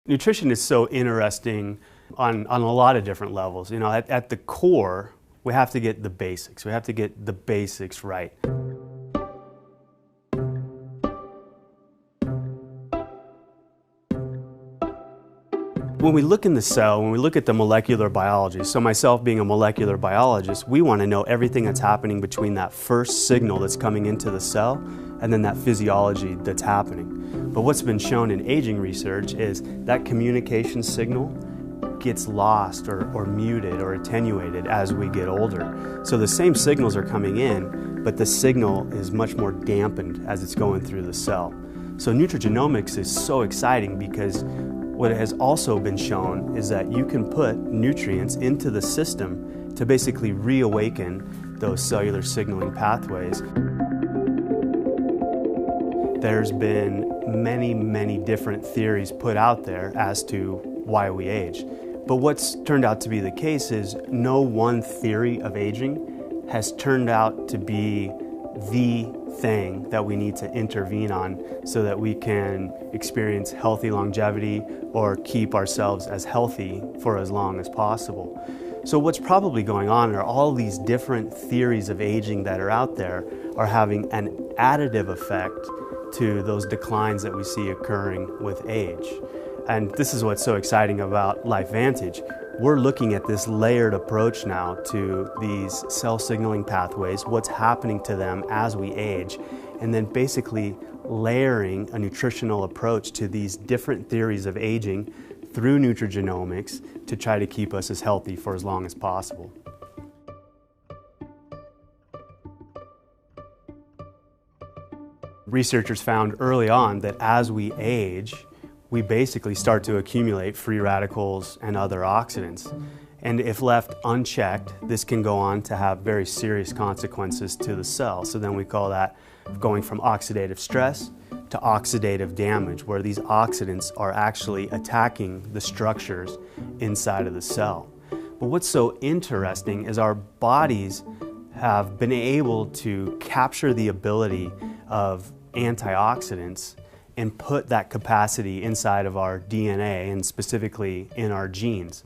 Nutrition is so interesting on a lot of different levels. You know, at the core, we have to get the basics. We have to get the basics right. When we look in the cell, when we look at the molecular biology, so myself being a molecular biologist, we want to know everything that's happening between that first signal that's coming into the cell and then that physiology that's happening. But what's been shown in aging research is that communication signal gets lost or muted or attenuated as we get older. So the same signals are coming in, but the signal is much more dampened as it's going through the cell. So nutrigenomics is so exciting because what has also been shown is that you can put nutrients into the system to basically reawaken those cellular signaling pathways. There's been many different theories put out there as to why we age. But what's turned out to be the case is no one theory of aging has turned out to be the thing that we need to intervene on so that we can experience healthy longevity or keep ourselves as healthy for as long as possible. So what's probably going on are all these different theories of aging that are out there are having an additive effect to those declines that we see occurring with age. And this is what's so exciting about LifeVantage. We're looking at this layered approach now to these cell signaling pathways, what's happening to them as we age, and then basically layering a nutritional approach to these different theories of aging through nutrigenomics to try to keep us as healthy for as long as possible. Researchers found early on that as we age, we basically start to accumulate free radicals and other oxidants. And if left unchecked, this can go on to have very serious consequences to the cell. So then we call that going from oxidative stress to oxidative damage, where these oxidants are actually attacking the structures inside of the cell. But what's so interesting is our bodies have been able to capture the ability of antioxidants and put that capacity inside of our DNA and specifically in our genes.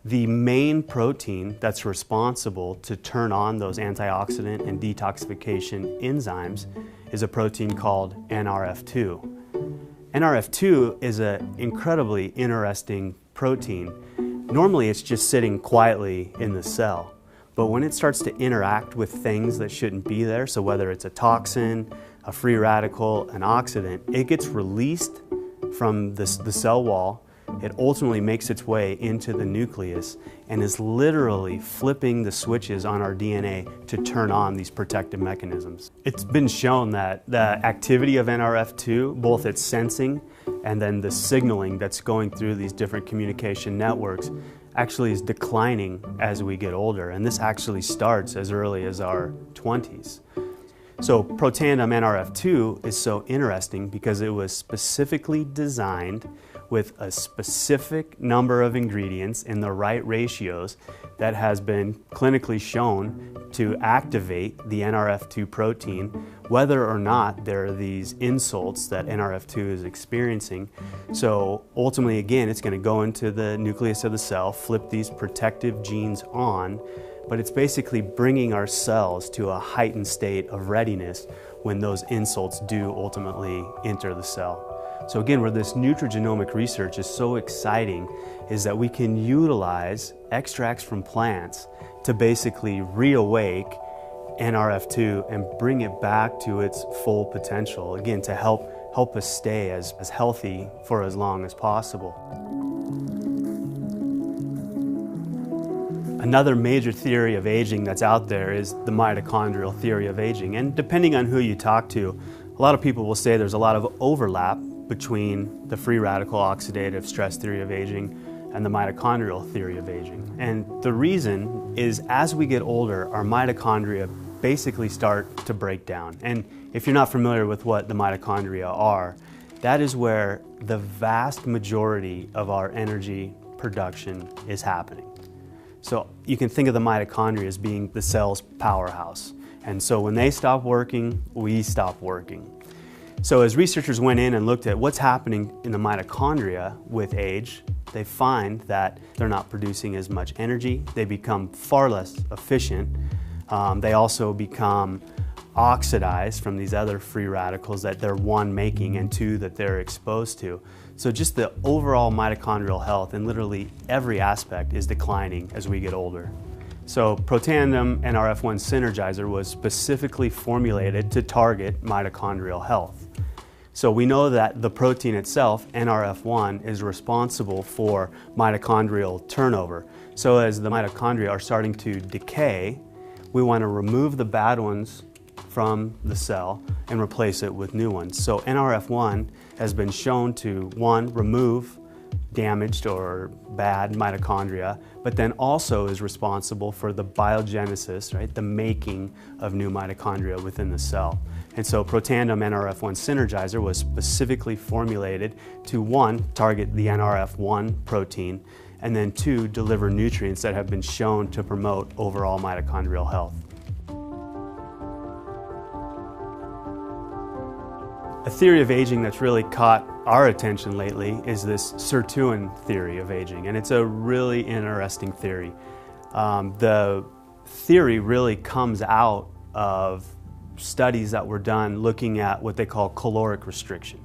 The main protein that's responsible to turn on those antioxidant and detoxification enzymes is a protein called NRF2. NRF2 is an incredibly interesting protein. Normally it's just sitting quietly in the cell, but when it starts to interact with things that shouldn't be there, so whether it's a toxin, a free radical, an oxidant, it gets released from the cell wall. It ultimately makes its way into the nucleus and is literally flipping the switches on our DNA to turn on these protective mechanisms. It's been shown that the activity of NRF2, both its sensing and then the signaling that's going through these different communication networks, actually is declining as we get older. And this actually starts as early as our 20s. So Protandim NRF2 is so interesting because it was specifically designed with a specific number of ingredients in the right ratios that has been clinically shown to activate the NRF2 protein, whether or not there are these insults that NRF2 is experiencing. So ultimately, again, it's going to go into the nucleus of the cell, flip these protective genes on, but it's basically bringing our cells to a heightened state of readiness when those insults do ultimately enter the cell. So again, where this nutrigenomic research is so exciting is that we can utilize extracts from plants to basically reawake NRF2 and bring it back to its full potential, again, to help us stay as healthy for as long as possible. Another major theory of aging that's out there is the mitochondrial theory of aging. And depending on who you talk to, a lot of people will say there's a lot of overlap between the free radical oxidative stress theory of aging and the mitochondrial theory of aging. And the reason is as we get older, our mitochondria basically start to break down. And if you're not familiar with what the mitochondria are, that is where the vast majority of our energy production is happening. So you can think of the mitochondria as being the cell's powerhouse. And so when they stop working, we stop working. So as researchers went in and looked at what's happening in the mitochondria with age, they find that they're not producing as much energy. They become far less efficient. They also become oxidized from these other free radicals that they're one, making, and two, that they're exposed to. So just the overall mitochondrial health in literally every aspect is declining as we get older. So Protandim NRF1 Synergizer was specifically formulated to target mitochondrial health. So we know that the protein itself, NRF1, is responsible for mitochondrial turnover. So as the mitochondria are starting to decay, we want to remove the bad ones from the cell and replace it with new ones. So NRF1 has been shown to, one, remove damaged or bad mitochondria, but then also is responsible for the biogenesis, right, the making of new mitochondria within the cell. And so Protandim NRF1 Synergizer was specifically formulated to, one, target the NRF1 protein, and then two, deliver nutrients that have been shown to promote overall mitochondrial health. A theory of aging that's really caught our attention lately is this Sirtuin theory of aging, and it's a really interesting theory. The theory really comes out of studies that were done looking at what they call caloric restriction.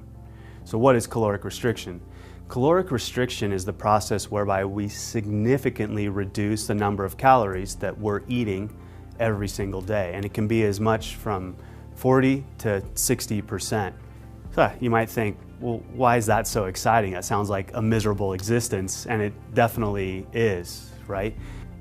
So what is caloric restriction? Caloric restriction is the process whereby we significantly reduce the number of calories that we're eating every single day, and it can be as much from 40 to 60%. So you might think, well, why is that so exciting? That sounds like a miserable existence, and it definitely is, right?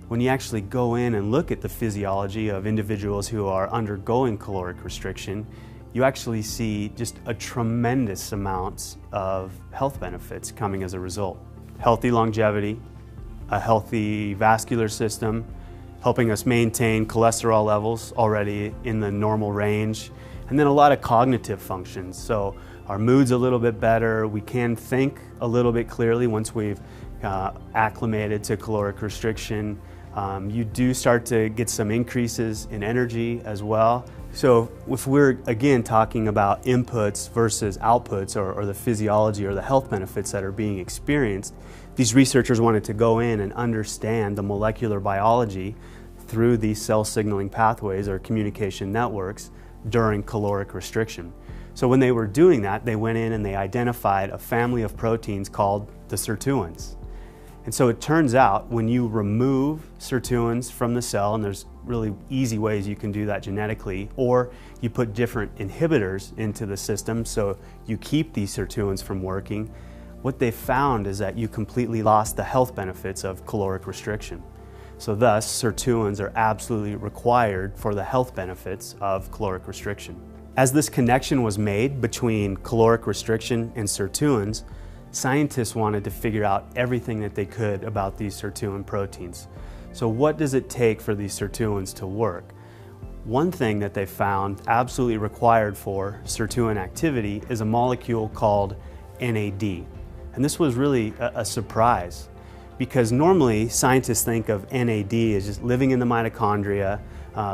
When you actually go in and look at the physiology of individuals who are undergoing caloric restriction, you actually see just a tremendous amount of health benefits coming as a result. Healthy longevity, a healthy vascular system, helping us maintain cholesterol levels already in the normal range, and then a lot of cognitive functions. So our mood's a little bit better, we can think a little bit clearly once we've acclimated to caloric restriction. You do start to get some increases in energy as well. So if we're again talking about inputs versus outputs, or the physiology or the health benefits that are being experienced, these researchers wanted to go in and understand the molecular biology through these cell signaling pathways or communication networks during caloric restriction. So when they were doing that, they went in and they identified a family of proteins called the sirtuins. And so it turns out when you remove sirtuins from the cell, and there's really easy ways you can do that genetically, or you put different inhibitors into the system so you keep these sirtuins from working, what they found is that you completely lost the health benefits of caloric restriction. So thus, sirtuins are absolutely required for the health benefits of caloric restriction. As this connection was made between caloric restriction and sirtuins, scientists wanted to figure out everything that they could about these sirtuin proteins. So what does it take for these sirtuins to work? One thing that they found absolutely required for sirtuin activity is a molecule called NAD. And this was really a surprise, because normally scientists think of NAD as just living in the mitochondria,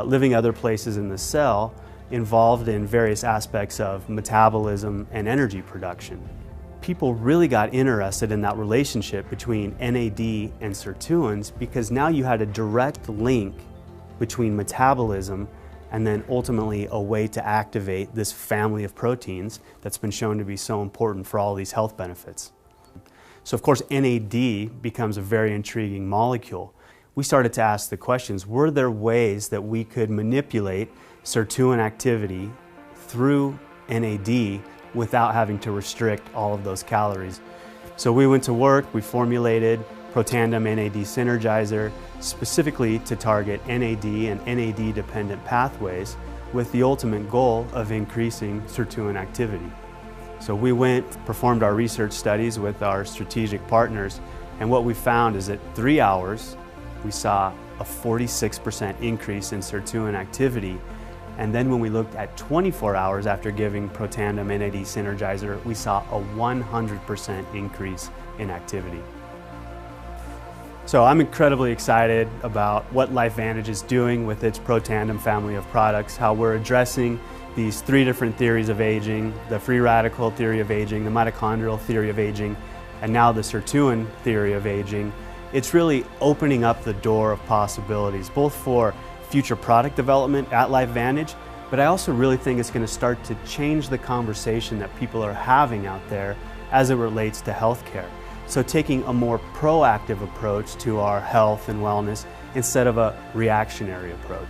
living other places in the cell, involved in various aspects of metabolism and energy production. People really got interested in that relationship between NAD and sirtuins because now you had a direct link between metabolism and then ultimately a way to activate this family of proteins that's been shown to be so important for all these health benefits. So of course NAD becomes a very intriguing molecule. We started to ask the questions, were there ways that we could manipulate sirtuin activity through NAD without having to restrict all of those calories? So we went to work, we formulated Protandim NAD Synergizer specifically to target NAD and NAD-dependent pathways with the ultimate goal of increasing sirtuin activity. So we performed our research studies with our strategic partners, and what we found is that 3 hours, we saw a 46% increase in sirtuin activity. And then when we looked at 24 hours after giving Protandim NAD Synergizer, we saw a 100% increase in activity. So I'm incredibly excited about what LifeVantage is doing with its Protandim family of products, how we're addressing these three different theories of aging, the free radical theory of aging, the mitochondrial theory of aging, and now the Sirtuin theory of aging, it's really opening up the door of possibilities, both for future product development at LifeVantage, but I also really think it's going to start to change the conversation that people are having out there as it relates to healthcare. So taking a more proactive approach to our health and wellness instead of a reactionary approach.